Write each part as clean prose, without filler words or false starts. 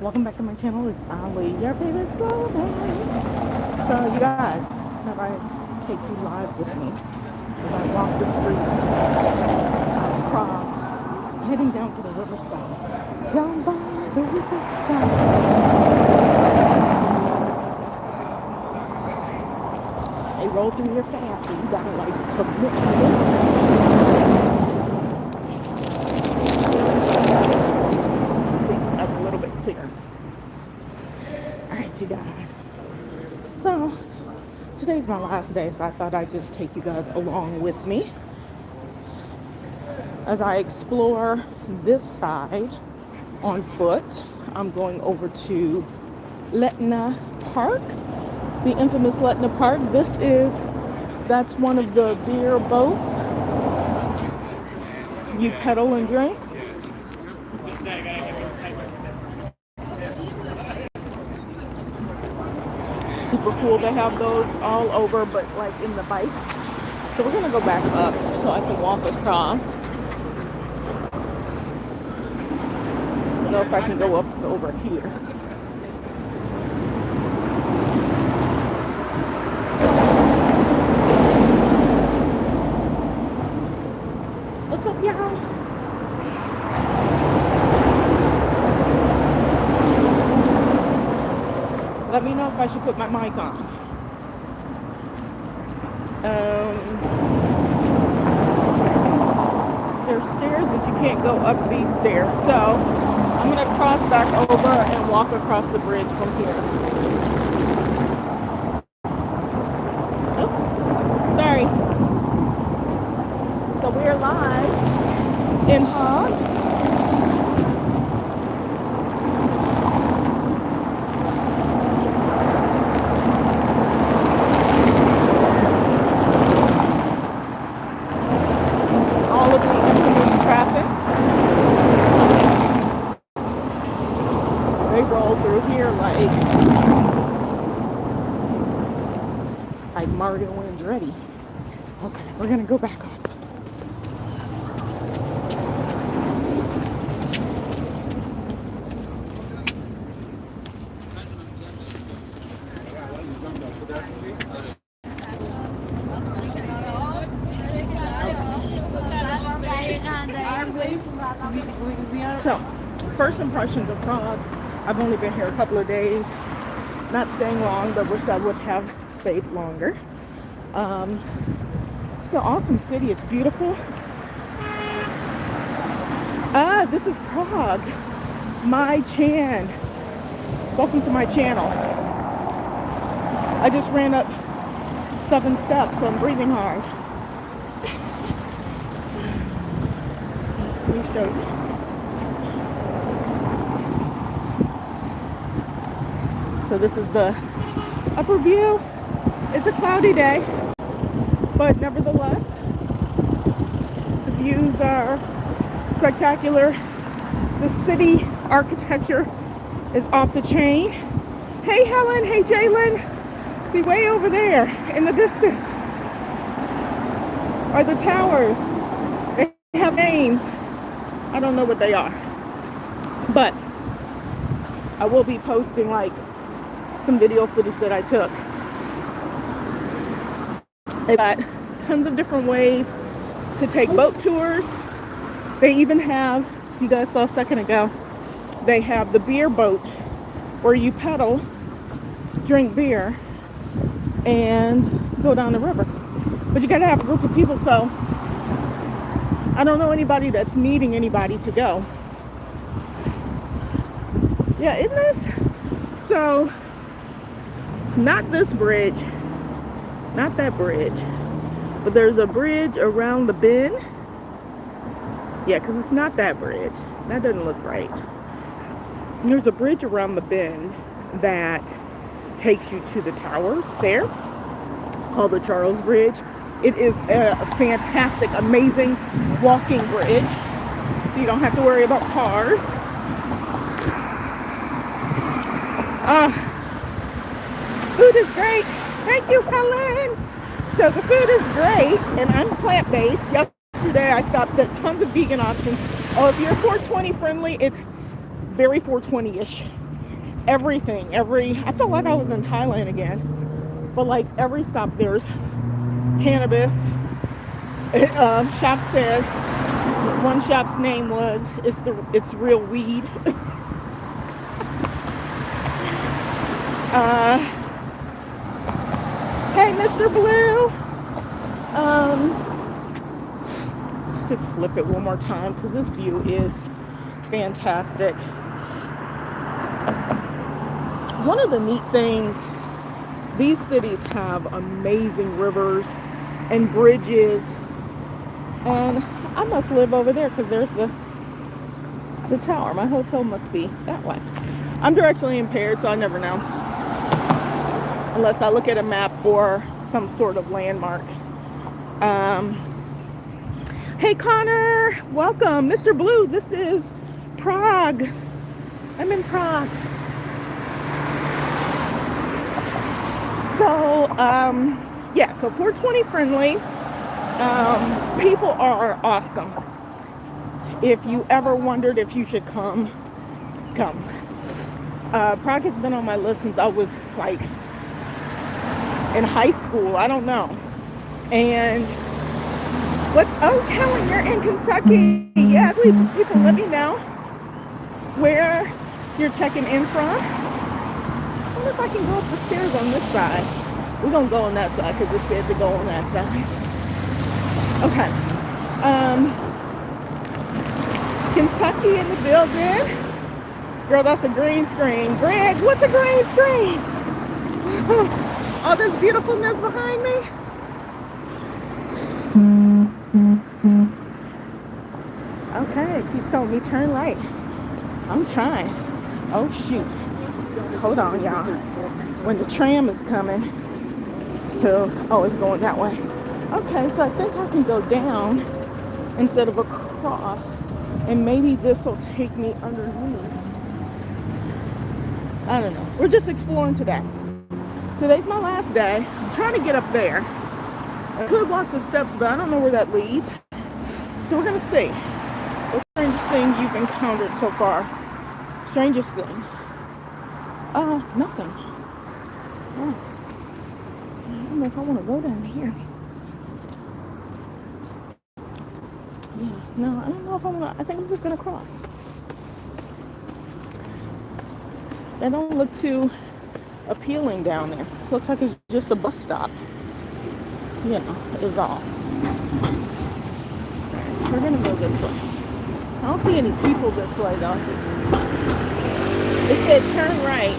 welcome back to my channel. It's Ali, your favorite slow man. So you guys, have I take you live with me as I walk the streets of Prague, heading down to the riverside. Down by the riverside. They roll through here fast, so you gotta like commit. That's a little bit clearer. Alright, you guys. So, today's my last day, so I thought I'd just take you guys along with me as I explore this side on foot. I'm going over to Letna Park, the infamous Letna Park. That's one of the beer boats. You pedal and drink. Super cool to have those all over, but like in the bike. So we're gonna go back up so I can walk across. I don't know if I can go up over here. What's up, y'all? Let me know if I should put my mic on. There's stairs, but you can't go up these stairs. So I'm gonna cross back over and walk across the bridge from here. Oh, sorry. So we're live in Prague. Like Mario Andretti. Okay, we're gonna go back up. So, first impressions of Prague. I've only been here a couple of days. Not staying long, but wish I would have stayed longer. It's an awesome city. It's beautiful. This is Prague. My Chan. Welcome to my channel. I just ran up 7 steps, so I'm breathing hard. Let me show you. So this is the upper view. It's a cloudy day, but nevertheless, the views are spectacular. The city architecture is off the chain. Hey Helen, hey Jalen. See way over there in the distance are the towers. They have names. I don't know what they are, but I will be posting like some video footage that I took. They got tons of different ways to take boat tours. They even have, you guys saw a second ago, they have the beer boat where you pedal, drink beer, and go down the river. But you gotta have a group of people, so I don't know anybody that's needing anybody to go. Yeah, isn't this? So, not this bridge, not that bridge, but there's a bridge around the bend. Yeah, because it's not that bridge. That doesn't look right. And there's a bridge around the bend that takes you to the towers there, called the Charles Bridge. It is a fantastic, amazing walking bridge, so you don't have to worry about cars. Food is great. Thank you, Helen. So the food is great, and I'm plant-based. Yesterday I stopped at tons of vegan options. Oh, if you're 420 friendly, it's very 420-ish. everything. I felt like I was in Thailand again. But like every stop there's cannabis. Shop said one shop's name was it's real weed. Hey, Mr. Blue. Let's just flip it one more time because this view is fantastic. One of the neat things, these cities have amazing rivers and bridges, and I must live over there because there's the tower. My hotel must be that way. I'm directionally impaired, so I never know unless I look at a map or some sort of landmark. Hey Connor, welcome. Mr. Blue, this is Prague. I'm in Prague. So, yeah, so 420 friendly. People are awesome. If you ever wondered if you should come. Prague has been on my list since I was like in high school. I don't know. And Helen, you're in Kentucky. Yeah, please, people, let me know where you're checking in from. I wonder if I can go up the stairs on this side. We're going to go on that side because it said to go on that side. Okay. Kentucky in the building. Girl, that's a green screen. Greg, what's a green screen? All this beautifulness behind me. Okay, it keeps telling me turn right. I'm trying. Oh, shoot. Hold on, y'all. When the tram is coming. So, oh, it's going that way. Okay, so I think I can go down instead of across. And maybe this will take me underneath. I don't know. We're just exploring today. Today's my last day. I'm trying to get up there. I could walk the steps, but I don't know where that leads. So we're going to see. What's the strangest thing you've encountered so far? Strangest thing? Nothing. Oh. I don't know if I want to go down here. Yeah, no, I don't know if I want to. I think I'm just going to cross. That don't look too appealing down there. Looks like it's just a bus stop. You know, is all. We're going to go this way. I don't see any people this way, though. It said turn right.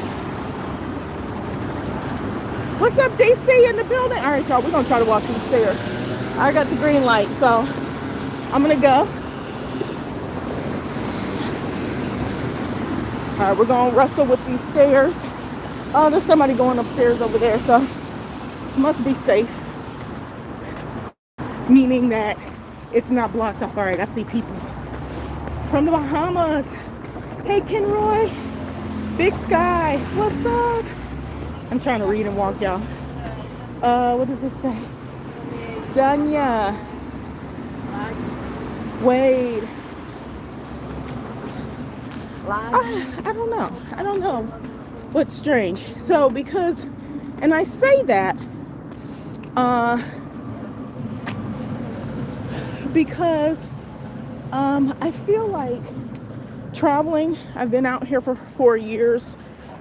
What's up, DC in the building? All right, y'all, we're going to try to walk these stairs. I got the green light, so I'm going to go. All right, we're going to wrestle with these stairs. Oh, there's somebody going upstairs over there, so it must be safe. Meaning that it's not blocked off. All right, I see people from the Bahamas. Hey, Kenroy. Big Sky. What's up? I'm trying to read and walk, y'all. What does this say? Danya. Wade. I don't know what's strange. So because, and I say that because I feel like traveling, I've been out here for 4 years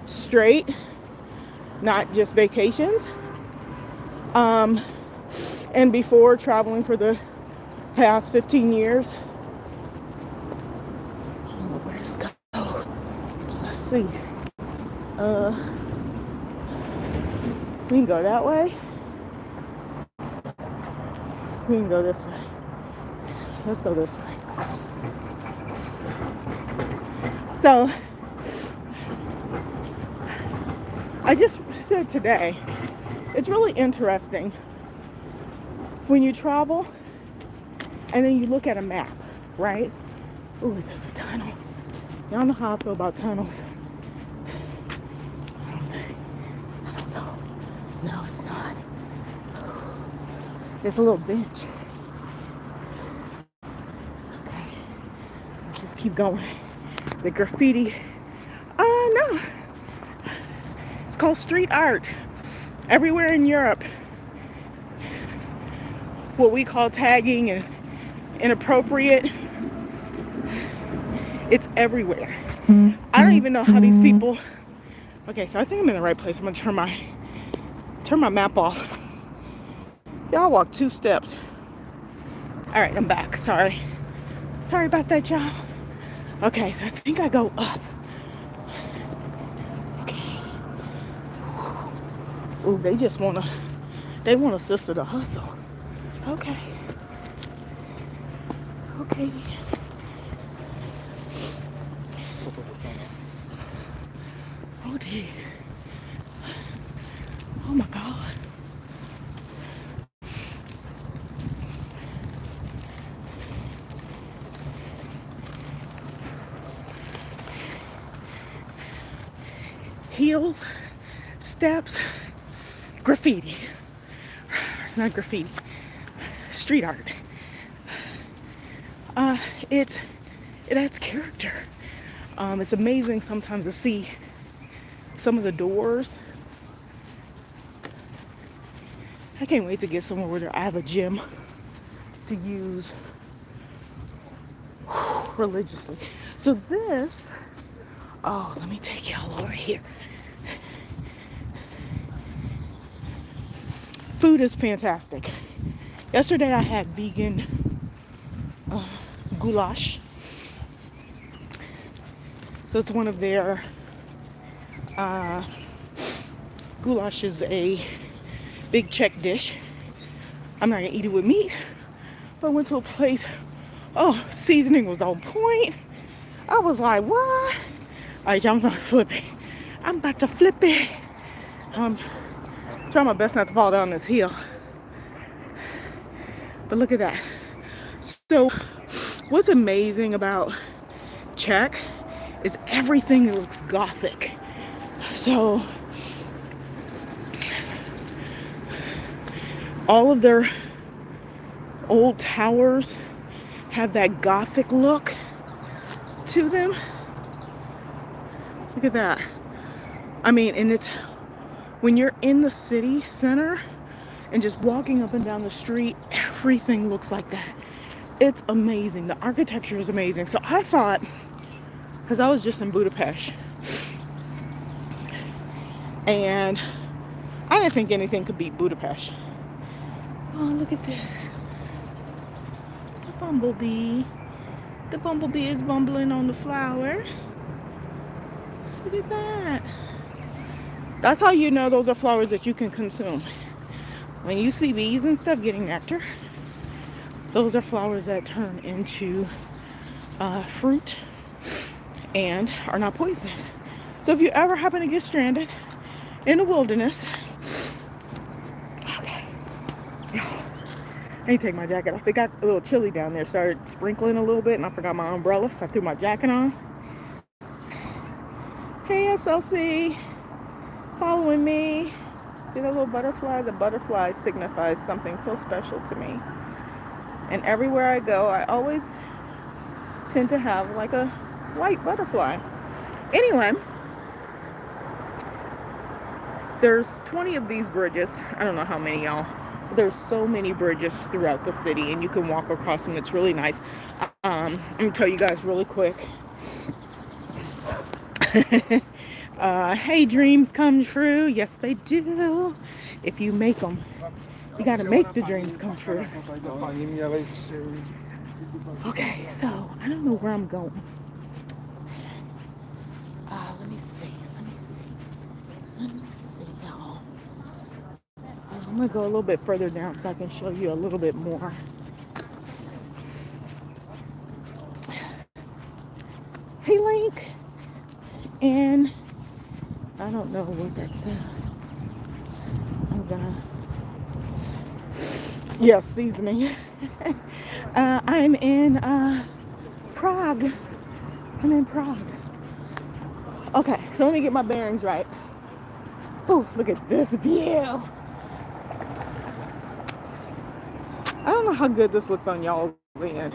straight, not just vacations, and before traveling for the past 15 years. I don't know where to go. Let's see. We can go that way. We can go this way. Let's go this way. So, I just said today, it's really interesting when you travel and then you look at a map, right? Oh, is this a tunnel? Y'all know how I feel about tunnels. I don't know. No, it's not. There's a little bench. Okay. Let's just keep going. The graffiti. No. called street art. Everywhere in Europe, what we call tagging and inappropriate, it's everywhere. I don't even know how these people. Okay, so I think I'm in the right place. I'm gonna turn my map off. Y'all walk 2 steps. All right, I'm back. Sorry about that, y'all. Okay, so I think I go up. Okay. Ooh, they want a sister to hustle. Okay. Oh dear. Oh my God. Heels, steps, graffiti. Not graffiti. Street art. It adds character. It's amazing sometimes to see some of the doors. I can't wait to get somewhere where I have a gym to use religiously. So this, oh, let me take y'all over here. Food is fantastic. Yesterday I had vegan goulash. So it's one of their goulash is a big Czech dish. I'm not gonna eat it with meat, but I went to a place. Oh, seasoning was on point. I was like, what? All right, y'all, I'm about to flip it. Trying my best not to fall down this hill. But look at that. So what's amazing about Czech is everything looks Gothic. So all of their old towers have that Gothic look to them. Look at that. I mean, and it's when you're in the city center and just walking up and down the street, everything looks like that. It's amazing. The architecture is amazing. So I thought, because I was just in Budapest, and I didn't think anything could beat Budapest. Oh, look at this. The bumblebee. The bumblebee is bumbling on the flower. Look at that. That's how you know those are flowers that you can consume. When you see bees and stuff getting nectar, those are flowers that turn into fruit and are not poisonous. So if you ever happen to get stranded in the wilderness, okay, I need to take my jacket off. It got a little chilly down there. Started sprinkling a little bit, and I forgot my umbrella, so I threw my jacket on. Hey, SLC, following me. See that little butterfly? The butterfly signifies something so special to me. And everywhere I go, I always tend to have like a white butterfly. Anyway, there's 20 of these bridges. I don't know how many, y'all. But there's so many bridges throughout the city, and you can walk across them. It's really nice. Let me tell you guys really quick. Hey, dreams come true. Yes, they do. If you make them. You gotta make the dreams come true. Okay, so I don't know where I'm going. Let me see, y'all. I'm gonna go a little bit further down so I can show you a little bit more. Hey, Link. And I don't know what that says. I'm gonna. Yes, seasoning. I'm in Prague. I'm in Prague. Okay, so let me get my bearings right. Oh, look at this view. I don't know how good this looks on y'all's end.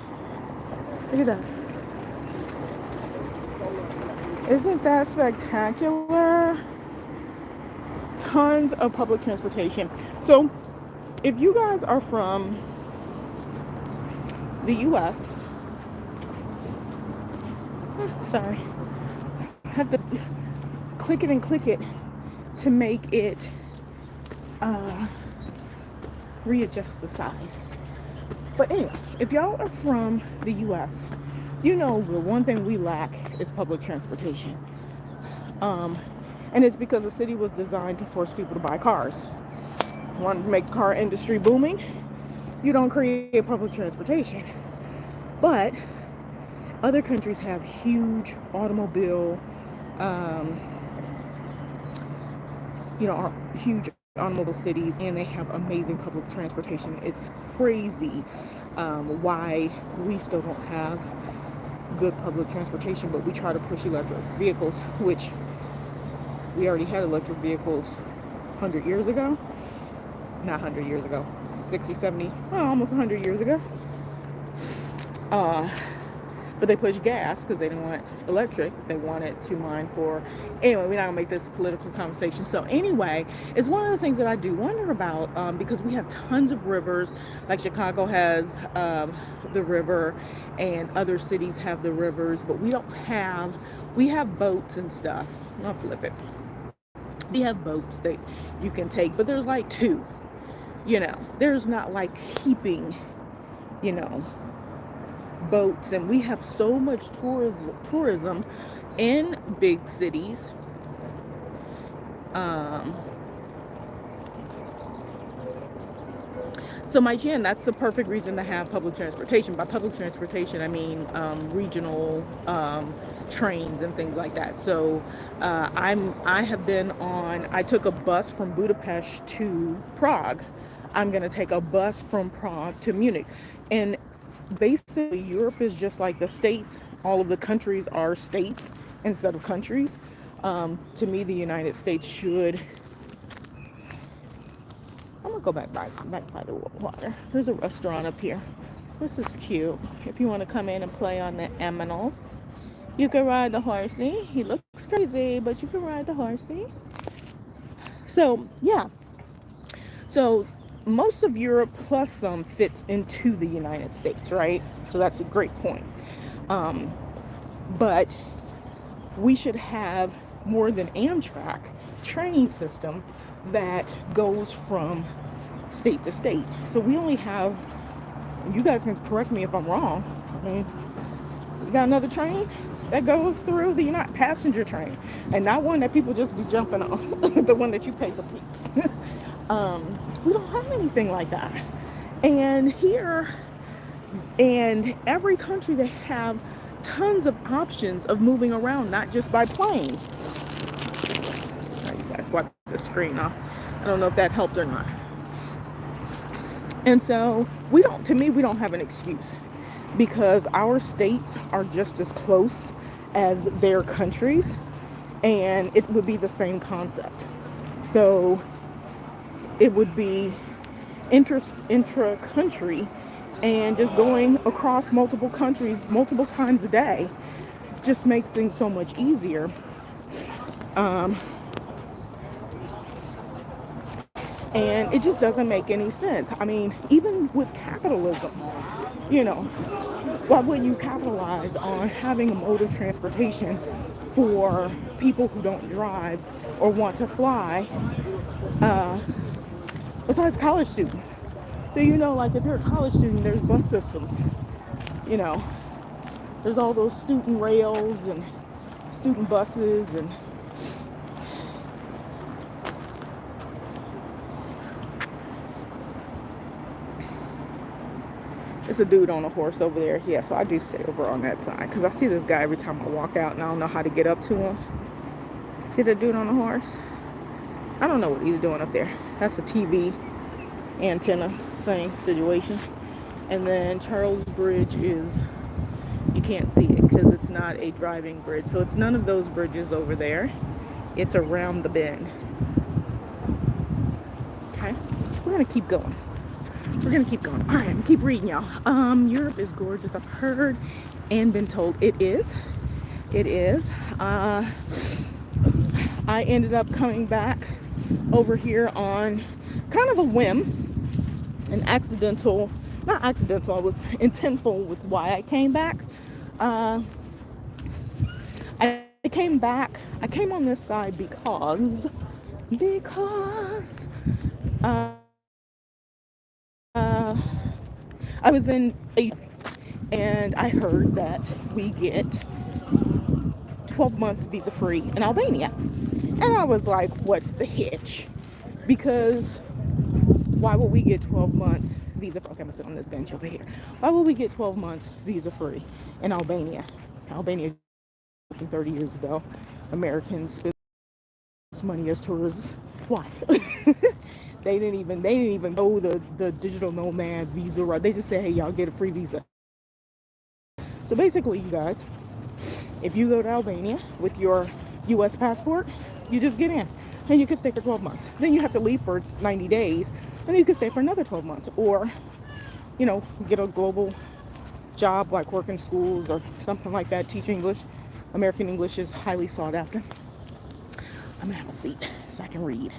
Look at that. Isn't that spectacular? tons of public transportation. So if you guys are from the US, sorry, I have to click it to make it readjust the size. But anyway, if y'all are from the US, you know the one thing we lack is public transportation. And it's because the city was designed to force people to buy cars. Want to make the car industry booming? You don't create public transportation. But other countries have huge automobile, huge automobile cities, and they have amazing public transportation. It's crazy why we still don't have good public transportation, but we try to push electric vehicles, which we already had electric vehicles 100 years ago. Not 100 years ago, 60, 70, well, almost 100 years ago. But they pushed gas because they didn't want electric. They wanted to mine for, anyway, we're not gonna make this a political conversation. So anyway, it's one of the things that I do wonder about, because we have tons of rivers, like Chicago has the river, and other cities have the rivers, but we have boats and stuff. I'll flip it. We have boats that you can take, but there's like two, there's not like heaping, boats. And we have so much tourism in big cities. So my Jen, that's the perfect reason to have public transportation. By public transportation, I mean regional trains and things like that. So I took a bus from Budapest to Prague. I'm going to take a bus from Prague to Munich. And basically, Europe is just like the States. All of the countries are states instead of countries. To me, the United States should... I'm going to go back by the water. There's a restaurant up here. This is cute. If you want to come in and play on the aminals, you can ride the horsey. He looks crazy, but you can ride the horsey. So, yeah. So, most of Europe plus some fits into the United States, right? So that's a great point. But we should have more than Amtrak train system that goes from state to state. So we only have, you guys can correct me if I'm wrong, I mean, you got another train that goes through the United passenger train, and not one that people just be jumping on, the one that you pay for seats. We don't have anything like that. And here, and every country, they have tons of options of moving around, not just by planes. All right, you guys wipe the screen off. I don't know if that helped or not. And so we don't have an excuse, because our states are just as close as their countries, and it would be the same concept. So it would be intra-country, and just going across multiple countries multiple times a day just makes things so much easier. And it just doesn't make any sense. I mean, even with capitalism, why wouldn't you capitalize on having a mode of transportation for people who don't drive or want to fly, besides college students? So, like if you're a college student, there's bus systems, there's all those student rails and student buses, and it's a dude on a horse over there. Yeah, so I do sit over on that side because I see this guy every time I walk out, and I don't know how to get up to him. See the dude on the horse? I don't know what he's doing up there. That's a TV antenna thing situation. And then Charles Bridge is, you can't see it because it's not a driving bridge. So it's none of those bridges over there. It's around the bend. Okay, we're gonna keep going. All right, I'm gonna keep reading, y'all. Europe is gorgeous. I've heard and been told it is. I ended up coming back over here on kind of a whim, an accidental, not accidental, I was intentful with why I came back. I came back, I came on this side because I was in a, and I heard that we get 12-month visa free in Albania. And I was like, what's the hitch? Because why would we get 12 months visa? Okay, I'm gonna sit on this bench over here. Why would we get 12 months visa free in Albania? Albania, 30 years ago, Americans spent money as tourists. Why? They didn't even know the digital nomad visa, right? They just said, hey, y'all get a free visa. So basically, you guys, if you go to Albania with your US passport, you just get in and you can stay for 12 months. Then you have to leave for 90 days and then you can stay for another 12 months. Or, you know, get a global job like work in schools or something like that, teach English. American English is highly sought after. I'm gonna have a seat so I can read.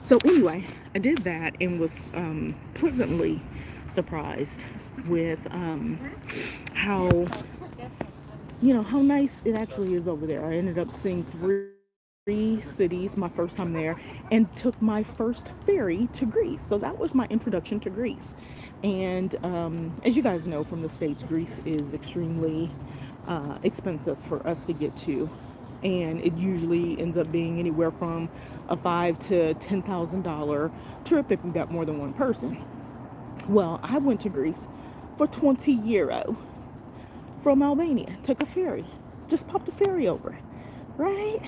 So anyway, I did that and was pleasantly surprised with how, you know, how nice it actually is over there. I ended up seeing three cities my first time there and took my first ferry to Greece. So that was my introduction to Greece. And as you guys know from the States, Greece is extremely expensive for us to get to. And it usually ends up being anywhere from a $5,000 to $10,000 trip if you got more than one person. Well, I went to Greece for 20 euro from Albania. Took a ferry. Just popped a ferry over, right?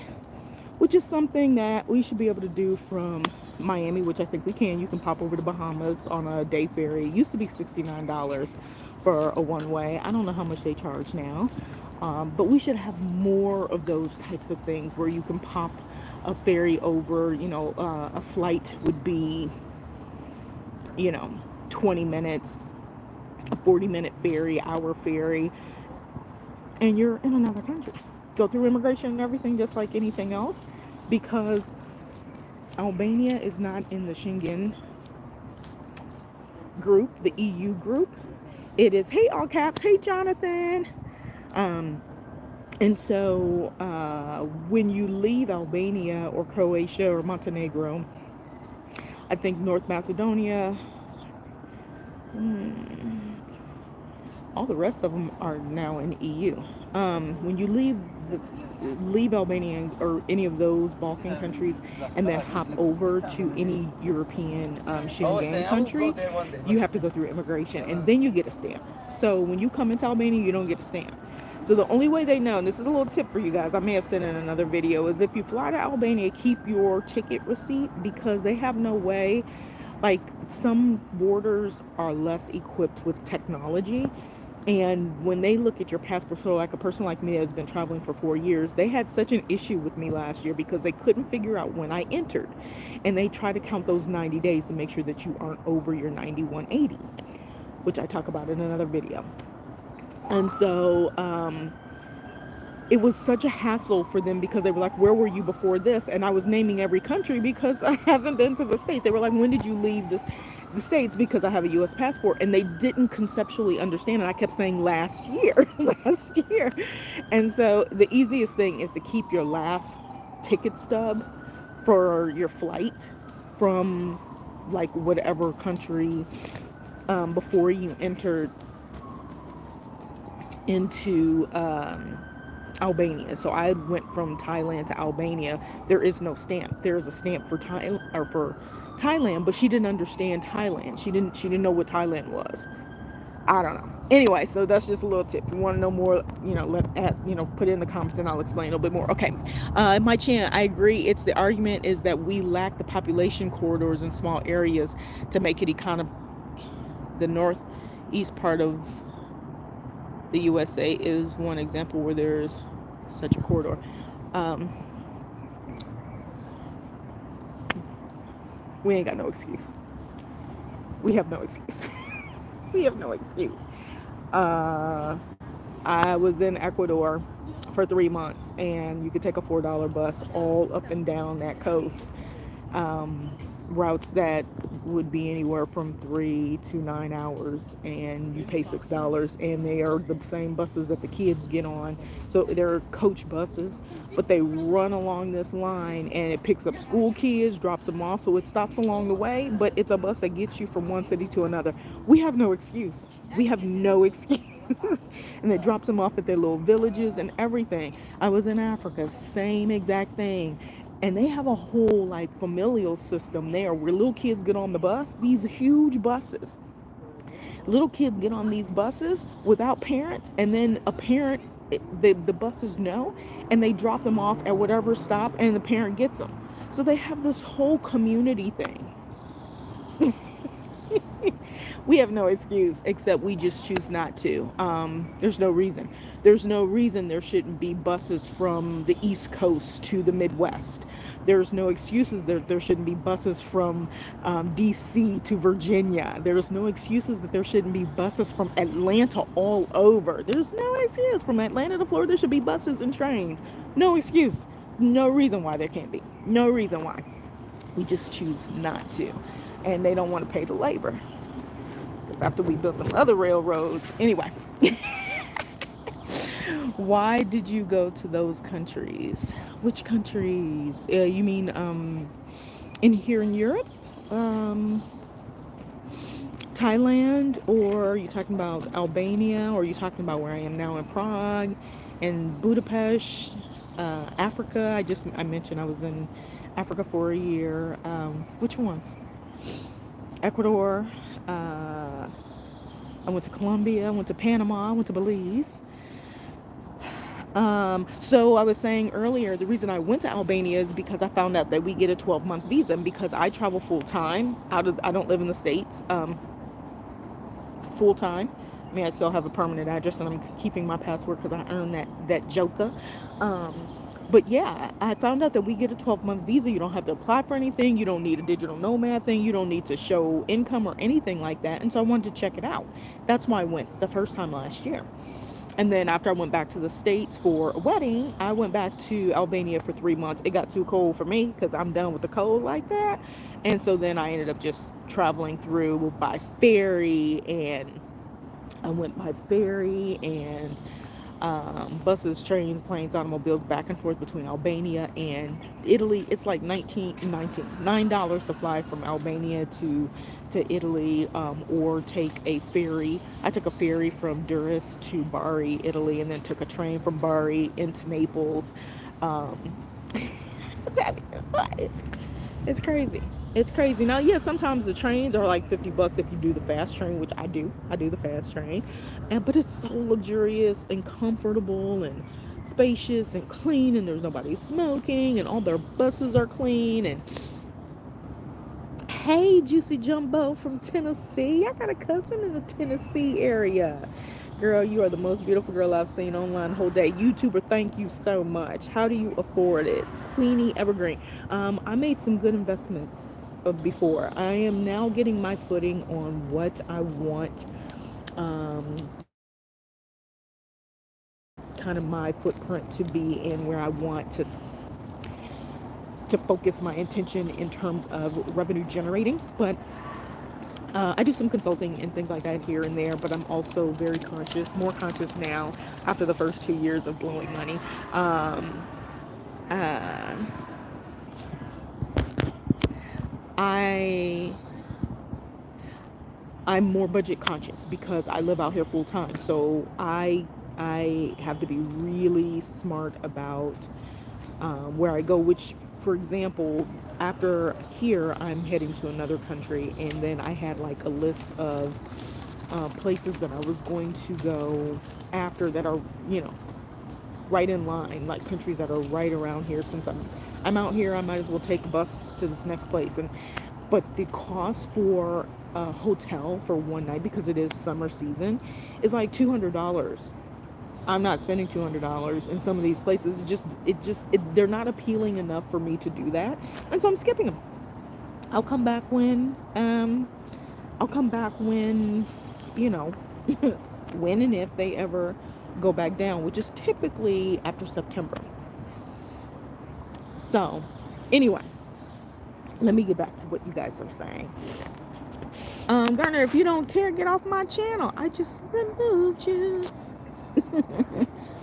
Which is something that we should be able to do from Miami, which I think we can. You can pop over to Bahamas on a day ferry. It used to be $69 for a one-way. I don't know how much they charge now. But we should have more of those types of things where you can pop a ferry over. You know, a flight would be, you know, 20 minutes, a 40-minute ferry, hour ferry, and you're in another country. Go through immigration and everything just like anything else, because Albania is not in the Schengen group, the EU group. It is, hey, all caps, hey, Jonathan. And so when you leave Albania or Croatia or Montenegro, I think North Macedonia, all the rest of them are now in EU. When you leave Albania or any of those Balkan countries and then hop over to any European Schengen country, you have to go through immigration and then you get a stamp. So when you come into Albania, you don't get a stamp. So the only way they know, and this is a little tip for you guys, I may have said in another video, is if you fly to Albania, keep your ticket receipt, because they have no way, like some borders are less equipped with technology. And when they look at your passport, so like a person like me has been traveling for 4 years, they had such an issue with me last year because they couldn't figure out when I entered. And they try to count those 90 days to make sure that you aren't over your 9180, which I talk about in another video. And so it was such a hassle for them because they were like, where were you before this? And I was naming every country because I haven't been to the States. They were like, when did you leave the States? Because I have a US passport. And they didn't conceptually understand. And I kept saying last year, last year. And so the easiest thing is to keep your last ticket stub for your flight from like whatever country before you entered into Albania. So I went from Thailand to Albania. There is no stamp. There is a stamp for Thailand, but she didn't understand Thailand. She didn't know what Thailand was. I don't know. Anyway, so that's just a little tip. If you want to know more, put it in the comments and I'll explain a little bit more. Okay. My Chan, I agree. It's the argument is that we lack the population corridors in small areas to make it the northeast part of the USA is one example where there's such a corridor. We ain't got no excuse. We have no excuse. We have no excuse. I was in Ecuador for 3 months, and you could take a $4 bus all up and down that coast. Um, Routes that would be anywhere from 3 to 9 hours, and you pay $6, and they are the same buses that the kids get on. So they're coach buses, but they run along this line, and it picks up school kids, drops them off, so it stops along the way, but it's a bus that gets you from one city to another. We have no excuse. We have no excuse. And it drops them off at their little villages and everything. I was in Africa, same exact thing. And they have a whole like familial system there where little kids get on the bus, these huge buses. Little kids get on these buses without parents, and then a parent, the buses know, and they drop them off at whatever stop, and the parent gets them. So they have this whole community thing. We have no excuse except we just choose not to. There's no reason. There's no reason there shouldn't be buses from the East Coast to the Midwest. There's no excuses that there shouldn't be buses from DC to Virginia. There's no excuses that there shouldn't be buses from Atlanta all over. There's no excuse. From Atlanta to Florida, there should be buses and trains. No excuse. No reason why there can't be. No reason why. We just choose not to. And they don't want to pay the labor. After we built them other railroads. Anyway. Why did you go to those countries? Which countries? You mean in here in Europe? Thailand? Or are you talking about Albania? Or are you talking about where I am now in Prague and Budapest? Africa? I mentioned I was in Africa for a year. Which ones? Ecuador. I went to Colombia. I went to Panama. I went to Belize. So I was saying earlier, the reason I went to Albania is because I found out that we get a 12-month visa, and because I travel full time I don't live in the States, full time. I mean, I still have a permanent address, and I'm keeping my password because I earned that joker. But yeah, I found out that we get a 12-month visa. You don't have to apply for anything. You don't need a digital nomad thing. You don't need to show income or anything like that. And so I wanted to check it out. That's why I went the first time last year. And then after I went back to the States for a wedding, I went back to Albania for 3 months. It got too cold for me because I'm done with the cold like that. And so then I ended up just traveling through by ferry, and I went by ferry and buses, trains, planes, automobiles back and forth between Albania and Italy. It's like $9 to fly from Albania to Italy, or take a ferry. I took a ferry from Durrës to Bari, Italy, and then took a train from Bari into Naples. It's crazy. It's crazy. Now, yeah, sometimes the trains are like $50 if you do the fast train, which I do. I do the fast train. But it's so luxurious and comfortable and spacious and clean, and there's nobody smoking, and all their buses are clean. And hey, Juicy Jumbo from Tennessee. I got a cousin in the Tennessee area. Girl, you are the most beautiful girl I've seen online the whole day. YouTuber, thank you so much. How do you afford it? Queenie Evergreen. I made some good investments before. I am now getting my footing on what I want, kind of my footprint to be, and where I want to focus my attention in terms of revenue generating. But I do some consulting and things like that here and there, but I'm also very more conscious now after the first 2 years of blowing money. I'm more budget conscious because I live out here full time. So I have to be really smart about where I go, which, for example, after here, I'm heading to another country, and then I had like a list of places that I was going to go after that are, right in line, like countries that are right around here. Since I'm out here, I might as well take a bus to this next place. But the cost for a hotel for one night, because it is summer season, is like $200. I'm not spending $200 in some of these places. They're not appealing enough for me to do that, and so I'm skipping them. I'll come back when, when and if they ever go back down, which is typically after September. So, anyway, let me get back to what you guys are saying. Garner, if you don't care, get off my channel. I just removed you.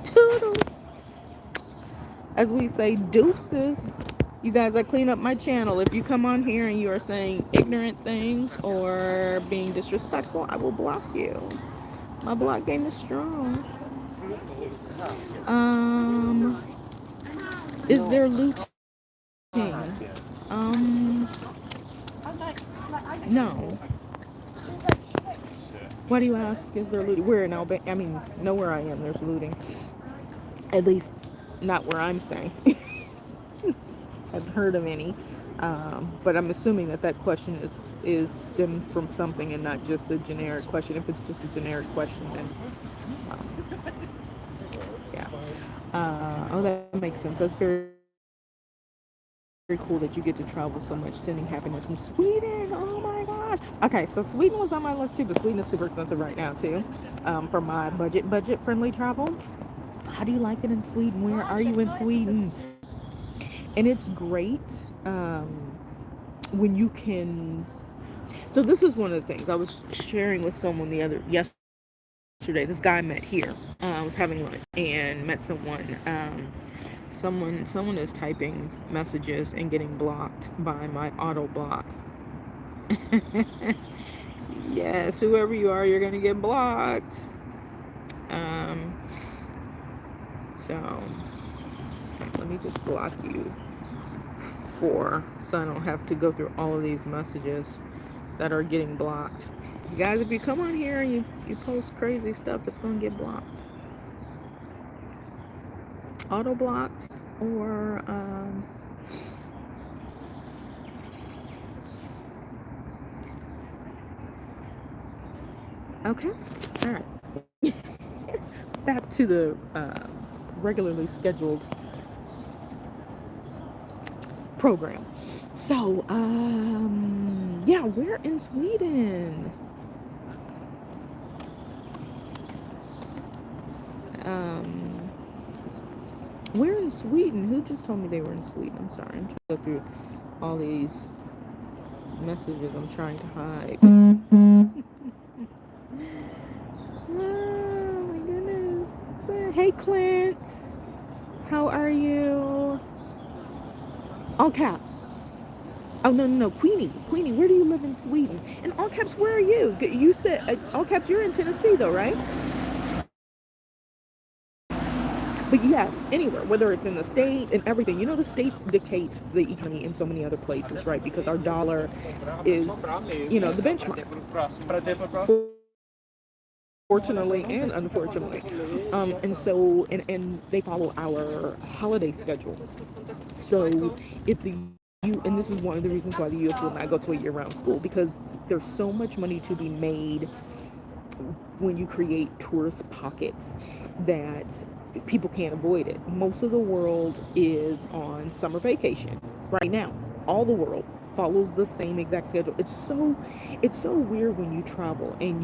Toodles. As we say, deuces. You guys, I clean up my channel. If you come on here and you are saying ignorant things or being disrespectful, I will block you. My block game is strong. Is there looting? No. Why do you ask? Is there looting? Where in Alabama? I mean, know where I am, there's looting. At least, not where I'm staying. I've heard of any. But I'm assuming that that question is stemmed from something and not just a generic question. If it's just a generic question, then yeah. Oh, that makes sense. That's very, very cool that you get to travel so much. Sending happiness from Sweden. Oh my gosh. Okay, so Sweden was on my list too, but Sweden is super expensive right now too. For my budget friendly travel. How do you like it in Sweden? Where are you in Sweden? And it's great when you can. So this is one of the things I was sharing with someone yesterday. This guy I met here. I was having lunch and met someone. Someone is typing messages and getting blocked by my auto block. Yes, whoever you are, you're gonna get blocked. So let me just block you so I don't have to go through all of these messages that are getting blocked. You guys, if you come on here and you post crazy stuff, it's gonna get blocked. Auto blocked or okay. All right. Back to the regularly scheduled program. So, yeah, we're in Sweden. We're in Sweden. Who just told me they were in Sweden? I'm sorry. I'm trying to go through all these messages I'm trying to hide. Oh my goodness. Hey Clint. How are you? All caps. Oh no, Queenie, where do you live in Sweden? And all caps, where are you? You said all caps, you're in Tennessee though, right? But yes, anywhere, whether it's in the States and everything. You know, the States dictates the economy in so many other places, right? Because our dollar is, the benchmark. Fortunately and unfortunately. And so, and they follow our holiday schedule. So if and this is one of the reasons why the U.S. will not go to a year-round school, because there's so much money to be made when you create tourist pockets that people can't avoid it. Most of the world is on summer vacation right now. All the world follows the same exact schedule. It's so weird when you travel and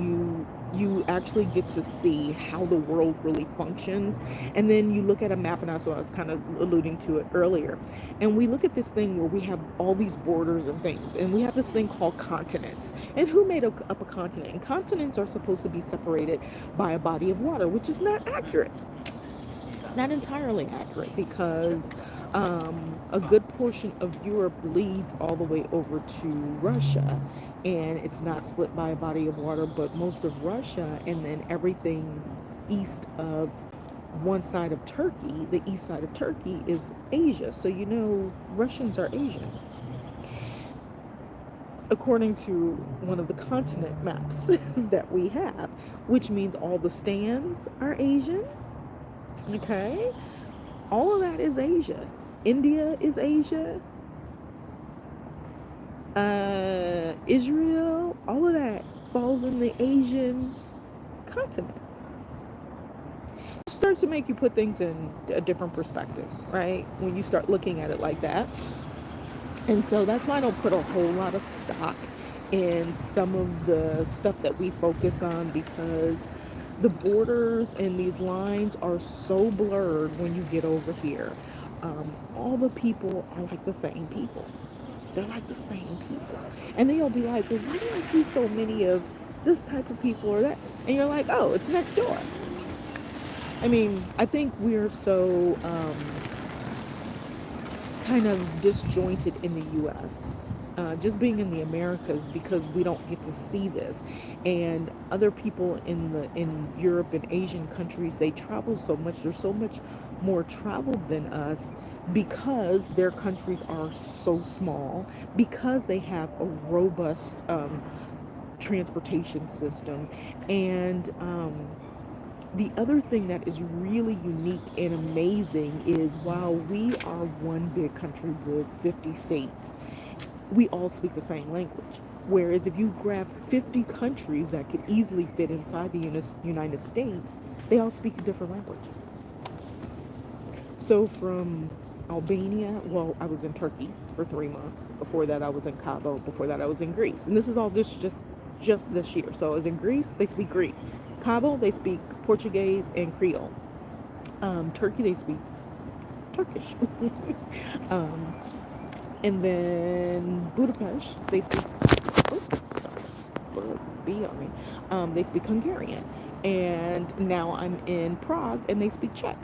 you actually get to see how the world really functions. And then you look at a map, and also I was kind of alluding to it earlier, and we look at this thing where we have all these borders and things, and we have this thing called continents. And who made up a continent? And continents are supposed to be separated by a body of water, which is not accurate. It's not entirely accurate, because a good portion of Europe leads all the way over to Russia, and it's not split by a body of water, but most of Russia and then everything east of one side of Turkey, the east side of Turkey, is Asia. So Russians are Asian, according to one of the continent maps that we have, which means all the stands are Asian. Okay, all of that is Asia. India is Asia. Israel, all of that falls in the Asian continent. It starts to make you put things in a different perspective, right? When you start looking at it like that. And so that's why I don't put a whole lot of stock in some of the stuff that we focus on, because The borders and these lines are so blurred when you get over here. All the people are like the same people. They're like the same people. And then you'll be like, well, why do I see so many of this type of people or that? And you're like, oh, it's next door. I mean, I think we're so kind of disjointed in the U.S. Just being in the Americas because we don't get to see this, and other people in Europe and Asian countries, they travel so much. There's so much more travel than us because their countries are so small, because they have a robust transportation system, and the other thing that is really unique and amazing is while we are one big country with 50 states, we all speak the same language. Whereas if you grab 50 countries that could easily fit inside the United States, they all speak a different language. So from Albania, well, I was in Turkey for 3 months. Before that, I was in Cabo. Before that, I was in Greece. And this is all just this year. So I was in Greece, they speak Greek. Cabo, they speak Portuguese and Creole. Turkey, they speak Turkish. um, and then Budapest, they speak, oh, sorry, put a bee on me. They speak Hungarian. And now I'm in Prague and they speak Czech.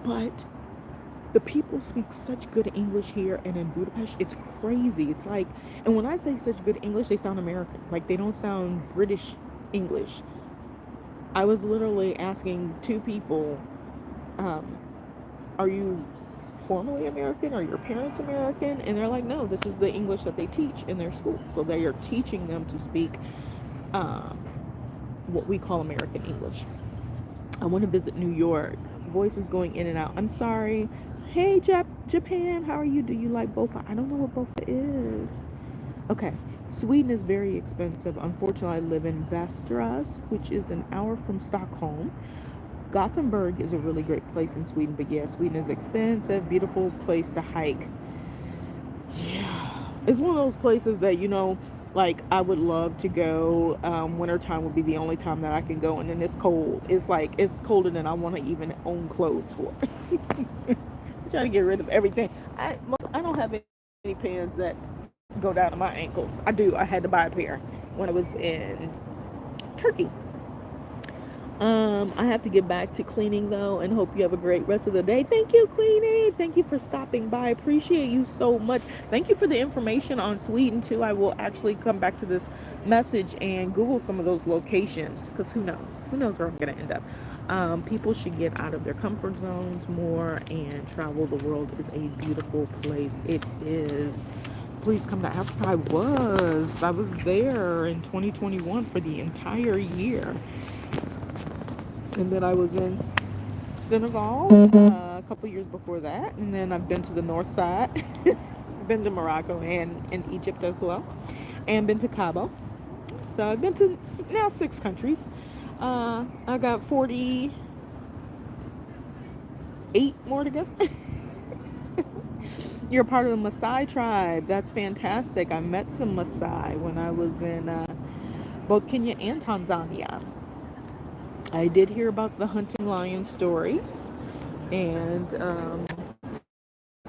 But the people speak such good English here and in Budapest. It's crazy. It's like, and when I say such good English, they sound American. Like they don't sound British English. I was literally asking two people, are you formally American? Are your parents American? And they're like, no, this is the English that they teach in their school. So they are teaching them to speak what we call American English. I want to visit New York. Voice is going in and out. I'm sorry. Hey, Japan, how are you? Do you like bofa? I don't know what bofa is. Okay. Sweden is very expensive. Unfortunately, I live in Västerås, which is an hour from Stockholm. Gothenburg is a really great place in Sweden, but yeah, Sweden is expensive. Beautiful place to hike. Yeah. It's one of those places that, like I would love to go. Wintertime would be the only time that I can go, and then it's cold. It's like it's colder than I want to even own clothes for. I'm trying to get rid of everything. I don't have any pants that go down to my ankles. I do. I had to buy a pair when I was in Turkey. I have to get back to cleaning though, and hope you have a great rest of the day. Thank you, Queenie. Thank you for stopping by. Appreciate you so much. Thank you for the information on Sweden too. I will actually come back to this message and Google some of those locations because who knows? Who knows where I'm going to end up? People should get out of their comfort zones more and travel. The world is a beautiful place. It is. Please come to Africa. I was there in 2021 for the entire year. And then I was in Senegal a couple years before that. And then I've been to the north side. Been to Morocco and Egypt as well. And been to Cabo. So I've been to now 6 countries. I got 48 more to go. You're part of the Maasai tribe. That's fantastic. I met some Maasai when I was in both Kenya and Tanzania. I did hear about the hunting lion stories and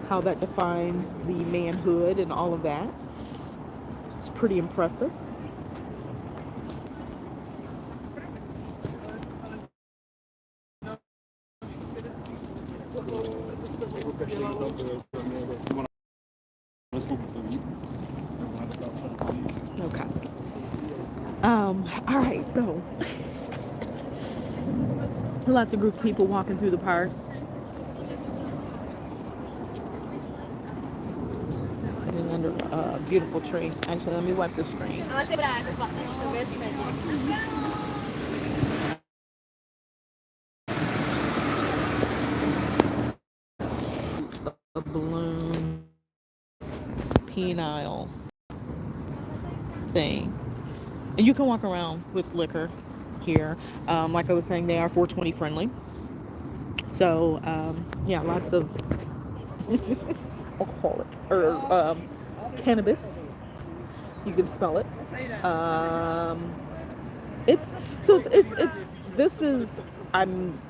how that defines the manhood and all of that. It's pretty impressive. Okay. All right, so lots of groups of people walking through the park. Sitting under a beautiful tree. Actually, let me wipe the screen. A balloon penile thing. And you can walk around with liquor here. Like I was saying, they are 420 friendly. So, yeah, lots of alcoholic or cannabis. You can smell it. It's so it's this is I'm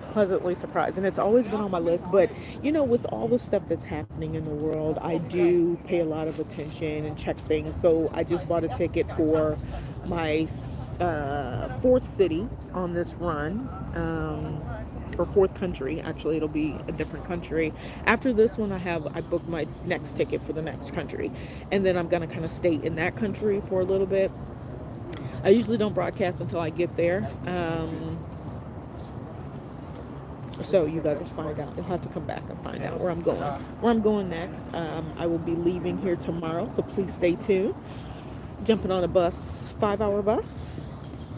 pleasantly surprised, and it's always been on my list. But with all the stuff that's happening in the world, I do pay a lot of attention and check things. So I just bought a ticket for my fourth city on this run. Or fourth country, actually. It'll be a different country after this one. I booked my next ticket for the next country, and then I'm going to kind of stay in that country for a little bit. I usually don't broadcast until I get there. So you guys will find out. You'll have to come back and find out where I'm going. Where I'm going next. I will be leaving here tomorrow, so please stay tuned. Jumping on a bus, 5-hour bus.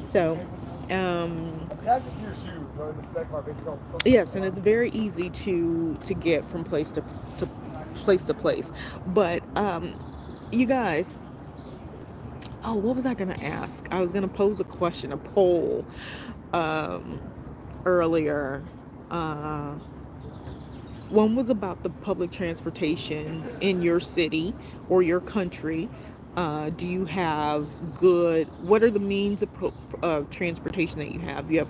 So, yes, and it's very easy to get from place to place to place. But you guys, oh, what was I gonna ask? I was gonna pose a question, a poll, um, earlier. Uh, One was about the public transportation in your city or your country. Do you have good? What are the means of transportation that you have? You have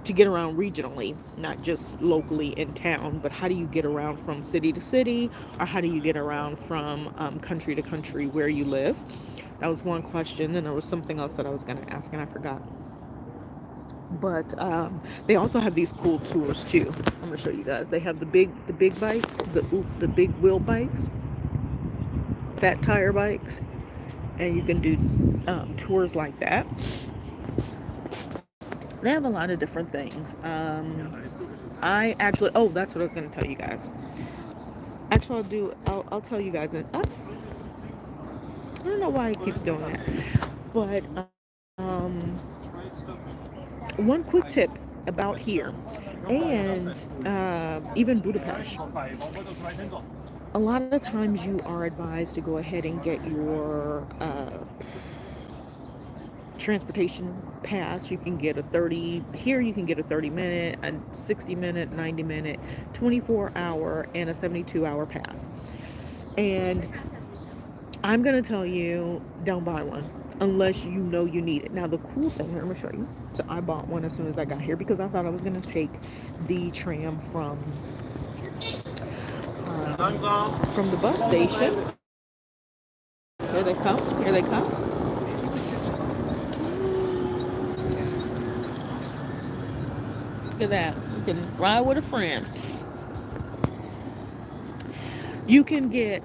to get around regionally, not just locally in town, but how do you get around from city to city, or how do you get around from country to country where you live? That was one question, and there was something else that I was going to ask, and I forgot. But they also have these cool tours too. I'm gonna show you guys. They have the big bikes, the big wheel bikes, fat tire bikes, and you can do tours like that. They have a lot of different things. I actually, oh, that's what I was gonna tell you guys. Actually, I'll tell you guys. I don't know why it keeps doing that, but one quick tip about here and even Budapest. A lot of times you are advised to go ahead and get your transportation pass. You can get a 30 here. You can get a 30-minute, a 60-minute, 90-minute, 24-hour, and a 72-hour pass. And I'm gonna tell you, don't buy one unless you know you need it. Now the cool thing, I'm gonna show you. So I bought one as soon as I got here because I thought I was gonna take the tram from the bus station. Here they come. Here they come. Look at that. You can ride with a friend. You can get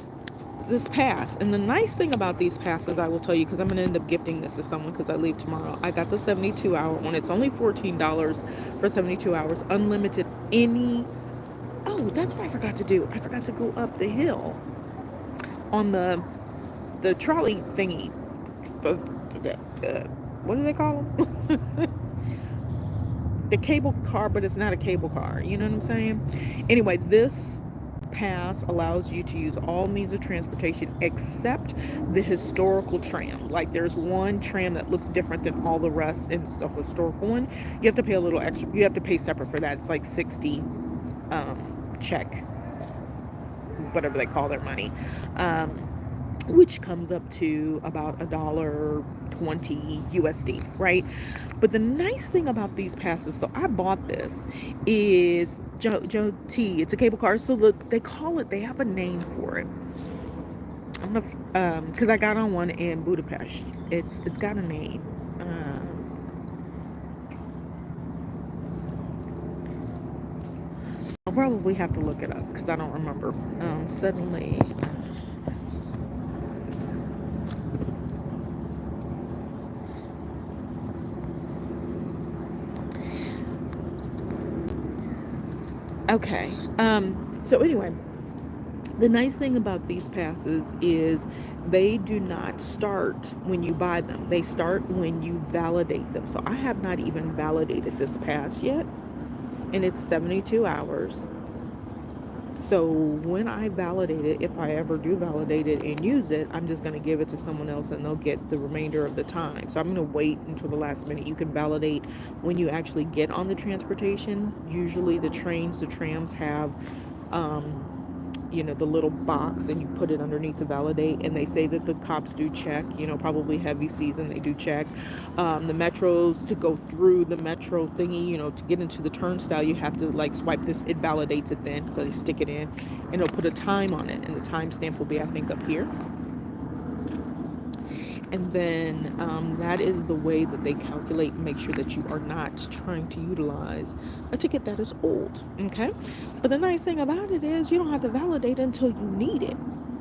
this pass, and the nice thing about these passes, I will tell you, because I'm going to end up gifting this to someone because I leave tomorrow. I got the 72-hour one. It's only $14 for 72 hours, unlimited any. Oh, that's what I forgot to do. I forgot to go up the hill on the trolley thingy. What do they call them? The cable car, but it's not a cable car. You know what I'm saying? Anyway, this pass allows you to use all means of transportation except the historical tram. Like there's one tram that looks different than all the rest, and it's the historical one. You have to pay a little extra. You have to pay separate for that. It's like 60 check, whatever they call their money, which comes up to about $1.20 USD, right? But the nice thing about these passes, so I bought this, is Joe T. It's a cable car. So look, they have a name for it. I'm gonna, because I got on one in Budapest. It's got a name. I'll probably have to look it up because I don't remember. Suddenly. Okay. So anyway, the nice thing about these passes is they do not start when you buy them. They start when you validate them. So I have not even validated this pass yet, and it's 72 hours. So when I validate it, if I ever do validate it and use it, I'm just going to give it to someone else and they'll get the remainder of the time. So I'm going to wait until the last minute. You can validate when you actually get on the transportation. Usually the trams have the little box, and you put it underneath to validate. And they say that the cops do check, probably heavy season, they do check. The metros, to go through the metro thingy, to get into the turnstile, you have to like swipe this. It validates it then, so they stick it in, and it'll put a time on it, and the timestamp will be, I think, up here. And then that is the way that they calculate and make sure that you are not trying to utilize a ticket that is old. Okay, but the nice thing about it is you don't have to validate until you need it.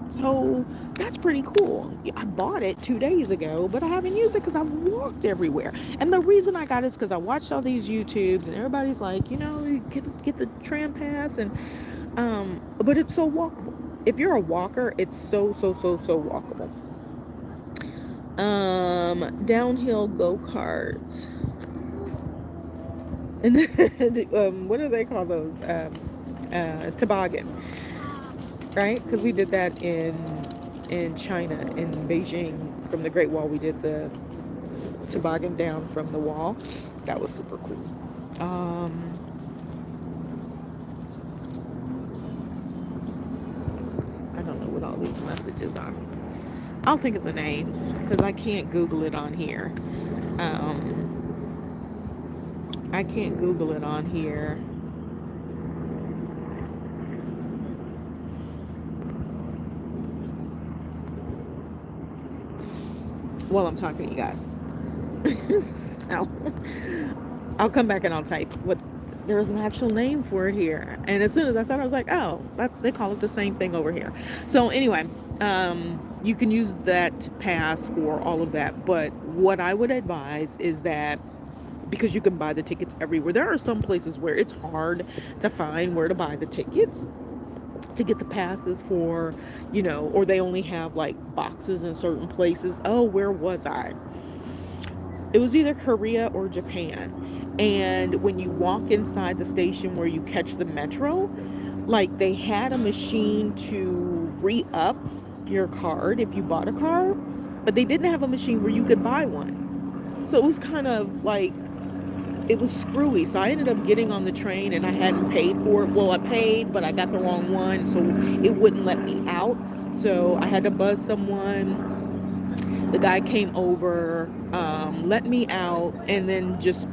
So that's pretty cool. I bought it 2 days ago, but I haven't used it because I've walked everywhere. And the reason I got it is because I watched all these YouTubes, and everybody's like, you get the tram pass, and but it's so walkable. If you're a walker, it's so walkable. Downhill go-karts. And what do they call those? Toboggan, right? Because we did that in China, in Beijing, from the Great Wall. We did the toboggan down from the wall. That was super cool. I don't know what all these messages are. I'll think of the name because I can't Google it on here. I can't Google it on here. While I'm talking to you guys. I'll come back and I'll type what there's an actual name for it here. And as soon as I saw it, I was like, oh, they call it the same thing over here. So anyway, you can use that pass for all of that. But what I would advise is that, because you can buy the tickets everywhere, there are some places where it's hard to find where to buy the tickets to get the passes for, or they only have like boxes in certain places. Oh, where was I? It was either Korea or Japan. And when you walk inside the station where you catch the metro, like they had a machine to re-up your card if you bought a car, but they didn't have a machine where you could buy one. So it was kind of like, it was screwy. So I ended up getting on the train and I hadn't paid for it. Well, I paid, but I got the wrong one, so it wouldn't let me out. So I had to buzz someone. The guy came over, let me out, and then just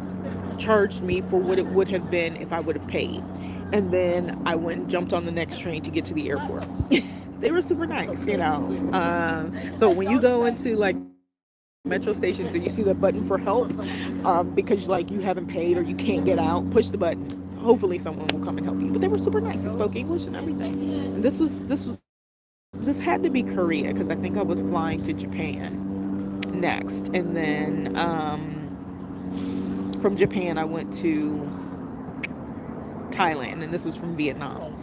charged me for what it would have been if I would have paid. And then I went and jumped on the next train to get to the airport. They were super nice, So when you go into like metro stations and you see the button for help, because like you haven't paid or you can't get out, push the button. Hopefully someone will come and help you. But they were super nice. They spoke English and everything. And this had to be Korea, because I think I was flying to Japan next. And then from Japan I went to Thailand, and this was from Vietnam.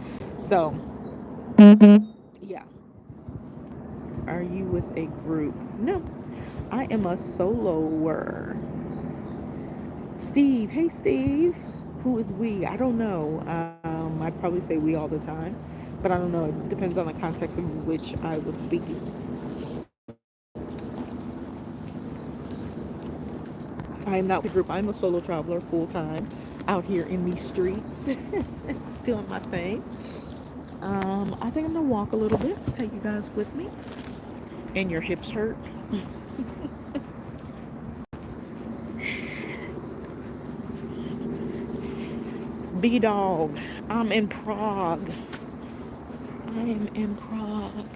So yeah. Are you with a group? No, I am a soloer. Steve, hey Steve. Who is we? I don't know. I'd probably say we all the time, but I don't know. It depends on the context in which I was speaking. I am not the group. I'm a solo traveler full time, out here in these streets, doing my thing. I think I'm gonna walk a little bit, take you guys with me. And your hips hurt. B-Dog, I'm in Prague. I am in Prague.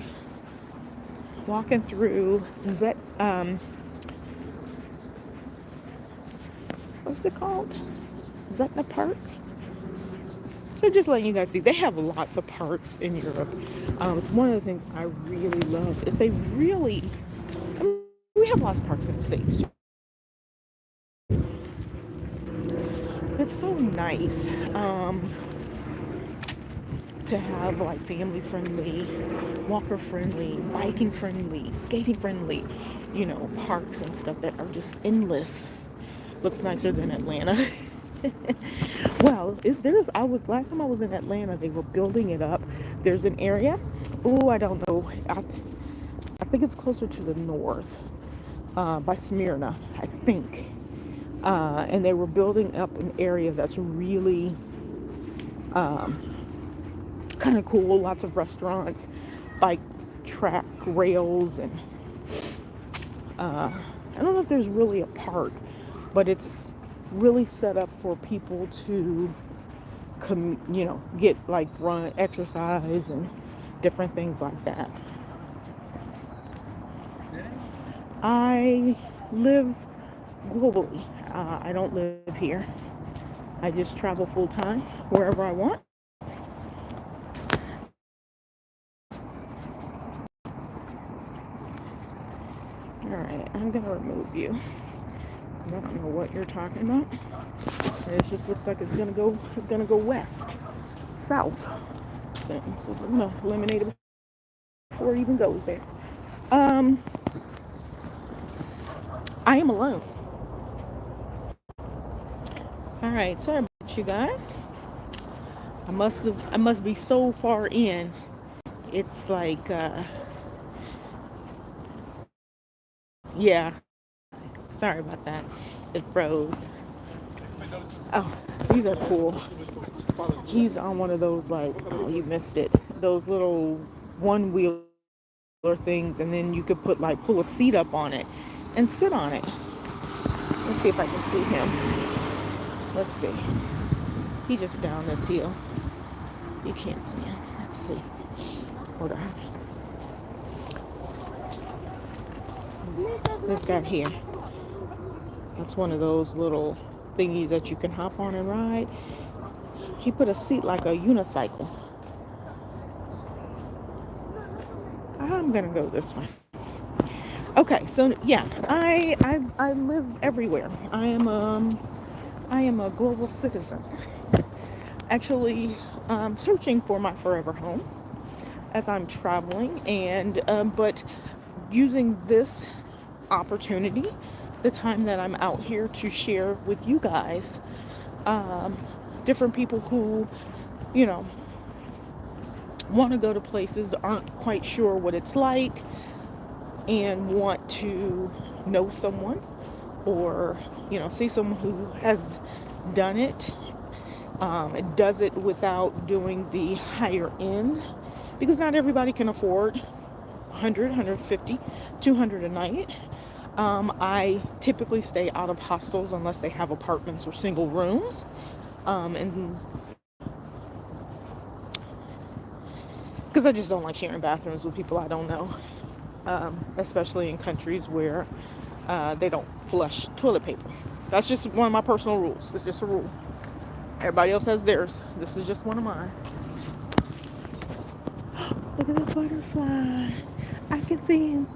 Walking through what's it called? Zetna Park. So just letting you guys see, they have lots of parks in Europe. It's one of the things I really love. Is they really, we have lots of parks in the States too. It's so nice to have like family friendly, walker friendly, biking friendly, skating friendly, parks and stuff that are just endless. Looks nicer than Atlanta. Well, last time I was in Atlanta, they were building it up. There's an area, I don't know, I think it's closer to the north, by Smyrna, I think. And they were building up an area that's really kind of cool. Lots of restaurants, bike track rails, and I don't know if there's really a park, but it's really set up for people to get like run, exercise, and different things like that. I live globally. I don't live here. I just travel full time wherever I want. Alright, I'm gonna remove you. I don't know what you're talking about. It just looks like it's gonna go west. South. So we're gonna eliminate it before it even goes there. I am alone. Alright, sorry about you guys. I must be so far in. It's like yeah. Sorry about that. It froze. Oh, these are cool. He's on one of those, like, oh, you missed it. Those little one-wheeler things, and then you could pull a seat up on it and sit on it. Let's see if I can see him. Let's see. He just down this hill. You can't see him. Let's see. Hold on. This guy here. That's one of those little thingies that you can hop on and ride. He put a seat like a unicycle. I'm gonna go this way. Okay, so yeah, I live everywhere. I am a global citizen. Actually, searching for my forever home as I'm traveling, and but using this opportunity, the time that I'm out here, to share with you guys different people who, want to go to places, aren't quite sure what it's like, and want to know someone, or see someone who has done it. It does it without doing the higher end, because not everybody can afford 100, 150, 200 a night. I typically stay out of hostels unless they have apartments or single rooms. And because I just don't like sharing bathrooms with people I don't know, especially in countries where they don't flush toilet paper. That's just one of my personal rules. It's just a rule. Everybody else has theirs. This is just one of mine. Look at the butterfly. I can see him.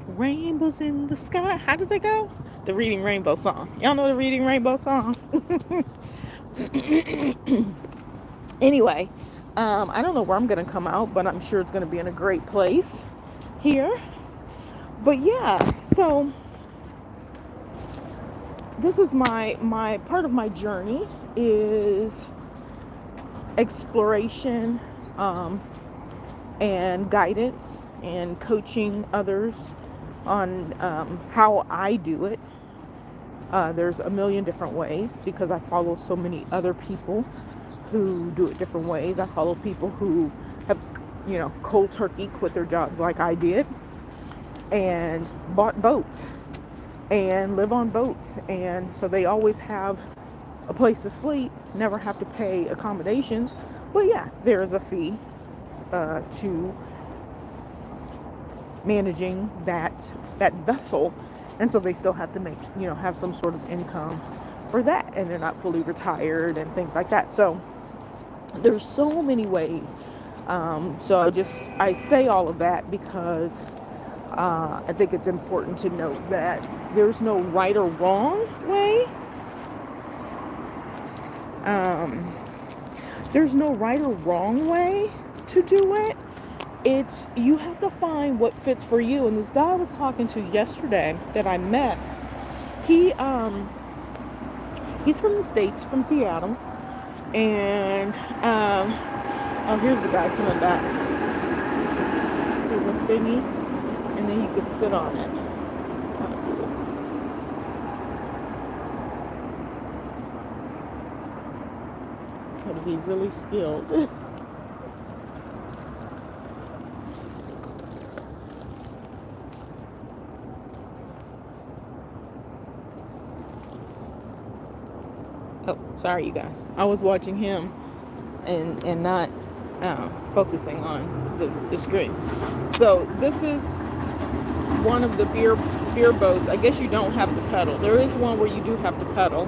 Rainbows in the sky. How does it go? The Reading Rainbow song. Y'all know the Reading Rainbow song? Anyway, I don't know where I'm going to come out, but I'm sure it's going to be in a great place here. But yeah, so this is my part of my journey is exploration and guidance and coaching others on how I do it. There's a million different ways because I follow so many other people who do it different ways. I follow people who have, cold turkey quit their jobs like I did and bought boats and live on boats. And so they always have a place to sleep, never have to pay accommodations. But yeah, there is a fee to managing that vessel, and so they still have to make have some sort of income for that, and they're not fully retired and things like that. So there's so many ways. So I say all of that because I think it's important to note that there's no right or wrong way. There's no right or wrong way to do it. It's, you have to find what fits for you. And this guy I was talking to yesterday that I met, he's from the States, from Seattle. And oh, here's the guy coming back. See the thingy? And then you could sit on it. It's kind of cool. Got to be really skilled. Oh, sorry, you guys. I was watching him and not focusing on the screen. So this is one of the beer boats. I guess you don't have to pedal. There is one where you do have to pedal.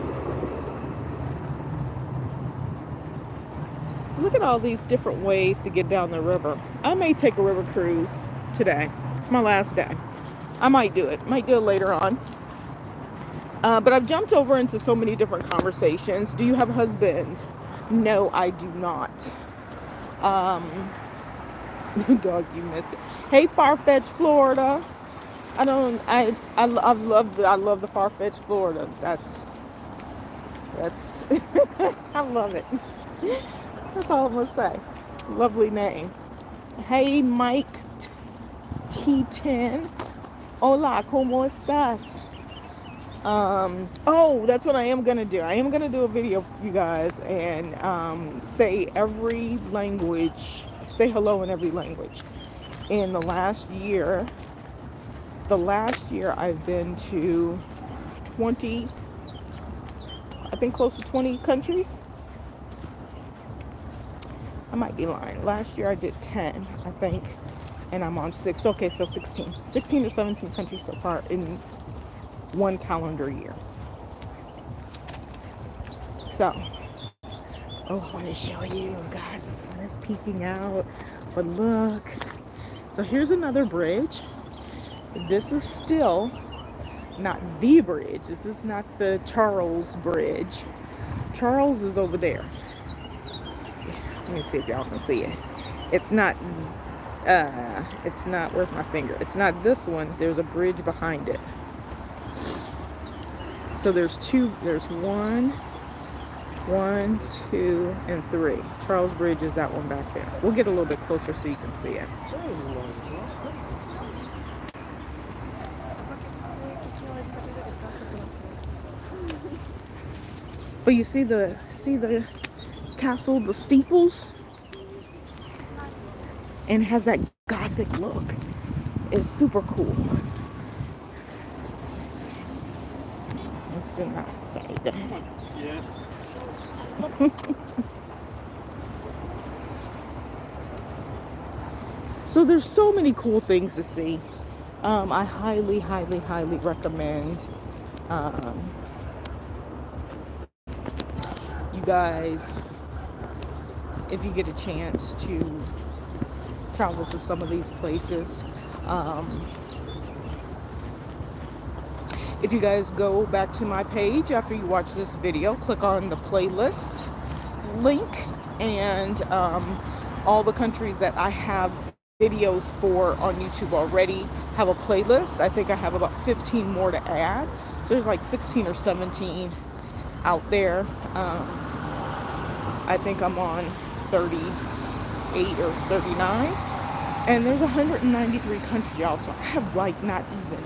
Look at all these different ways to get down the river. I may take a river cruise today. It's my last day. I might do it. Might do it later on. But I've jumped over into so many different conversations. Do you have a husband? No, I do not. Dog, you missed it. Hey, Farfetch, Florida. I love the Farfetch, Florida. That's I love it. That's all I'm gonna say. Lovely name. Hey, Mike T10. Hola, ¿cómo estás? Oh, that's what I am gonna do. I am gonna do a video for you guys and say every language, say hello in every language. In the last year I've been to 20, I think close to 20 countries. I might be lying. Last year I did 10, I think, and I'm on 6. Okay, so 16 or 17 countries so far in one calendar year. So, oh, I want to show you guys, the sun is peeking out, but look. So here's another bridge. This is still not the bridge. This is not the Charles Bridge. Charles is over there. Let me see if y'all can see it. It's not, where's my finger? It's not this one. There's a bridge behind it. So there's two, there's one, 2, and 3. Charles Bridge is that one back there. We'll get a little bit closer so you can see it. But you see the castle, the steeples, and it has that Gothic look. It's super cool. Let's zoom out. Sorry, guys. Yes. So there's so many cool things to see. I highly recommend you guys, if you get a chance to travel to some of these places. If you guys go back to my page after you watch this video, click on the playlist link, and all the countries that I have videos for on YouTube already have a playlist. I think I have about 15 more to add. So there's like 16 or 17 out there. I think I'm on 38 or 39. And there's 193 countries, y'all. So I have like not even,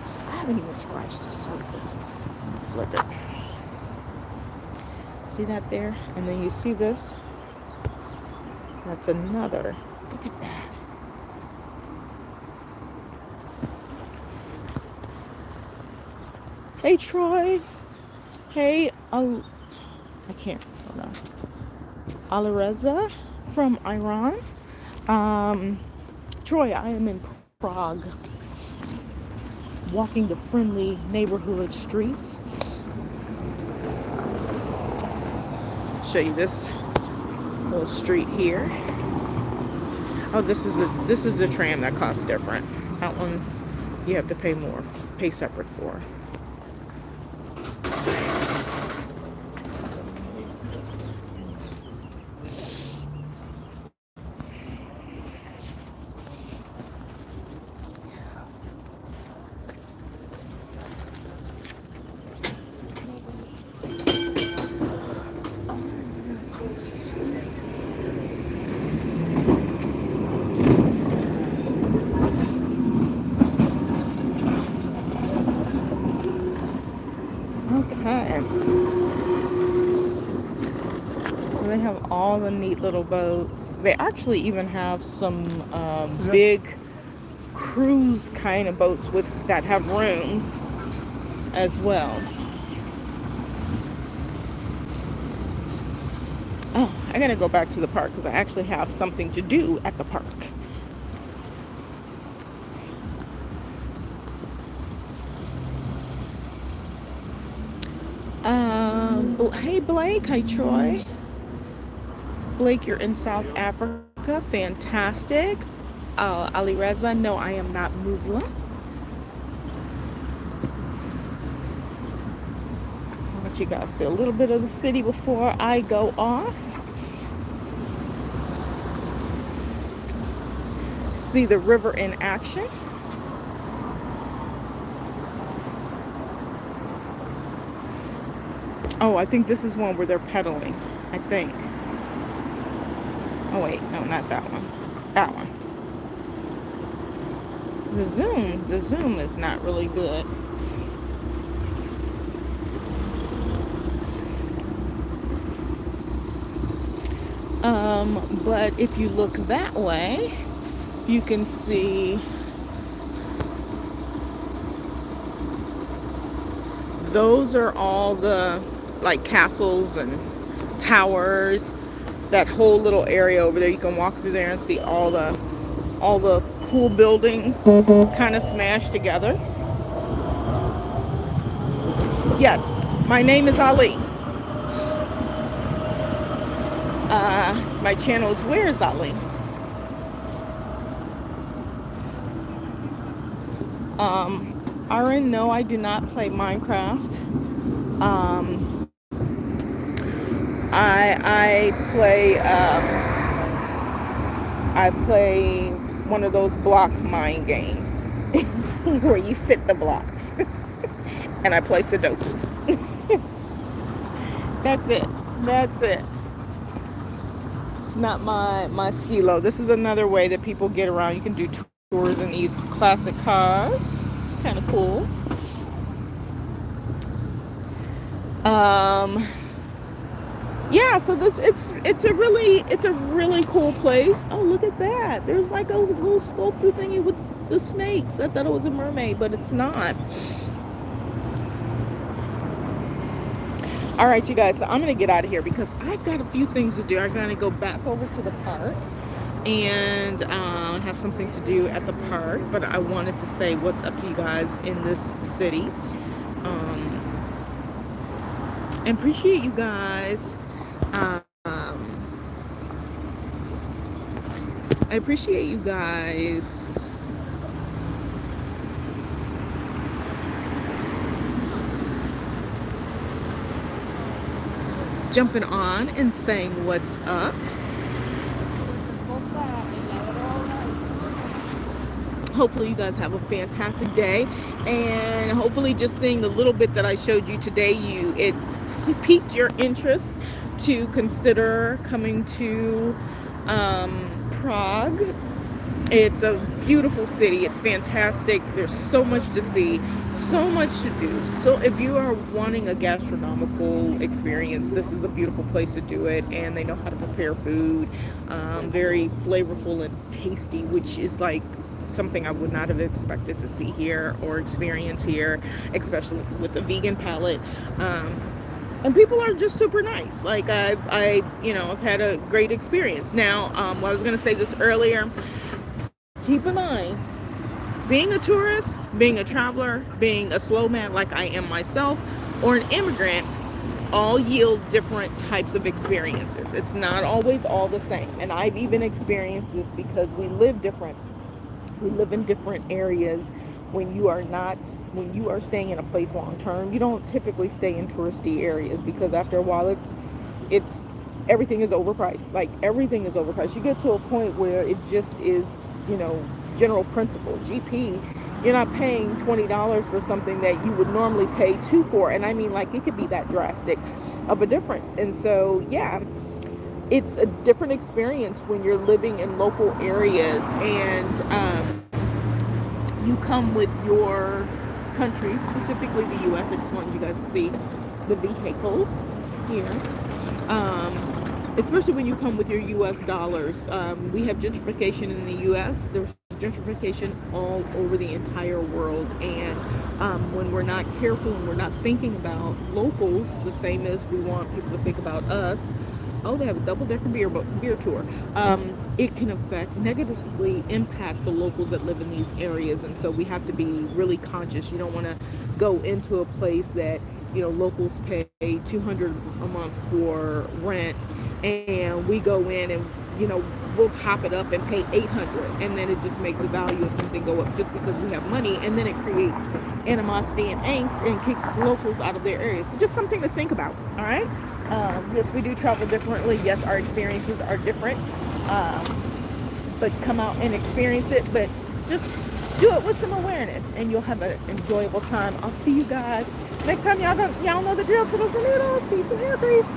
so I haven't even scratched the surface. Flip it. See that there? And then you see this? That's another. Look at that. Hey, Troy. Hey, I can't, hold on. Alireza from Iran. Troy, I am in Prague, walking the friendly neighborhood streets. Show you this little street here. Oh, this is the tram that costs different. That one you have to pay separate for. Okay. So they have all the neat little boats. They actually even have some big cruise kind of boats that have rooms as well. I gotta go back to the park because I actually have something to do at the park. Hey Blake, hi Troy. Blake, you're in South Africa, fantastic. Ali Reza, no, I am not Muslim. I'll let you guys see a little bit of the city before I go off. See the river in action. Oh, I think this is one where they're pedaling. I think. Oh wait, no, not that one. That one. The zoom is not really good. But if you look that way, you can see those are all the like castles and towers. That whole little area over there, you can walk through there and see all the cool buildings kind of smashed together. Yes, my name is Ali. My channel is Where is Ali? Aaron, no, I do not play Minecraft. I play one of those block mine games where you fit the blocks, and I play Sudoku. That's it. It's not my skilo. This is another way that people get around. You can do tours in these classic cars. It's kind of cool. Yeah, so it's a really cool place. Oh, look at that. There's like a little sculpture thingy with the snakes. I thought it was a mermaid, but it's not. All right, you guys, so I'm going to get out of here because I've got a few things to do. I'm going to go back over to the park and have something to do at the park. But I wanted to say what's up to you guys in this city. I appreciate you guys. I appreciate you guys jumping on and saying what's up. Hopefully you guys have a fantastic day, and hopefully just seeing the little bit that I showed you today, it piqued your interest to consider coming to Prague. It's a beautiful city. It's fantastic. There's so much to see, so much to do. So if you are wanting a gastronomical experience, this is a beautiful place to do it. And they know how to prepare food, very flavorful and tasty, which is like something I would not have expected to see here or experience here, especially with the vegan palate. And people are just super nice. Like I've had a great experience. Now, I was going to say this earlier. Keep in mind, being a tourist, being a traveler, being a slow man like I am myself, or an immigrant, all yield different types of experiences. It's not always all the same. And I've even experienced this because we live in different areas. When you are staying in a place long term, you don't typically stay in touristy areas because after a while it's everything is overpriced. Like everything is overpriced. You get to a point where it just is, general principle. GP, you're not paying $20 for something that you would normally pay $2 for. And I mean, like, it could be that drastic of a difference. And so, yeah, it's a different experience when you're living in local areas and you come with your country, specifically the U.S. I just wanted you guys to see the vehicles here. Especially when you come with your U.S. dollars. We have gentrification in the U.S. There's gentrification all over the entire world. And when we're not careful and we're not thinking about locals the same as we want people to think about us, Oh, they have a double-decker beer tour. It can negatively impact the locals that live in these areas, and so we have to be really conscious. You don't want to go into a place that locals pay 200 a month for rent, and we go in and we'll top it up and pay 800, and then it just makes the value of something go up just because we have money, and then it creates animosity and angst and kicks locals out of their areas. So just something to think about. All right. Yes, we do travel differently. Yes, our experiences are different, but come out and experience it. But just do it with some awareness, and you'll have an enjoyable time. I'll see you guys next time. Y'all know the drill. Toodles and noodles. Peace and hair, peace.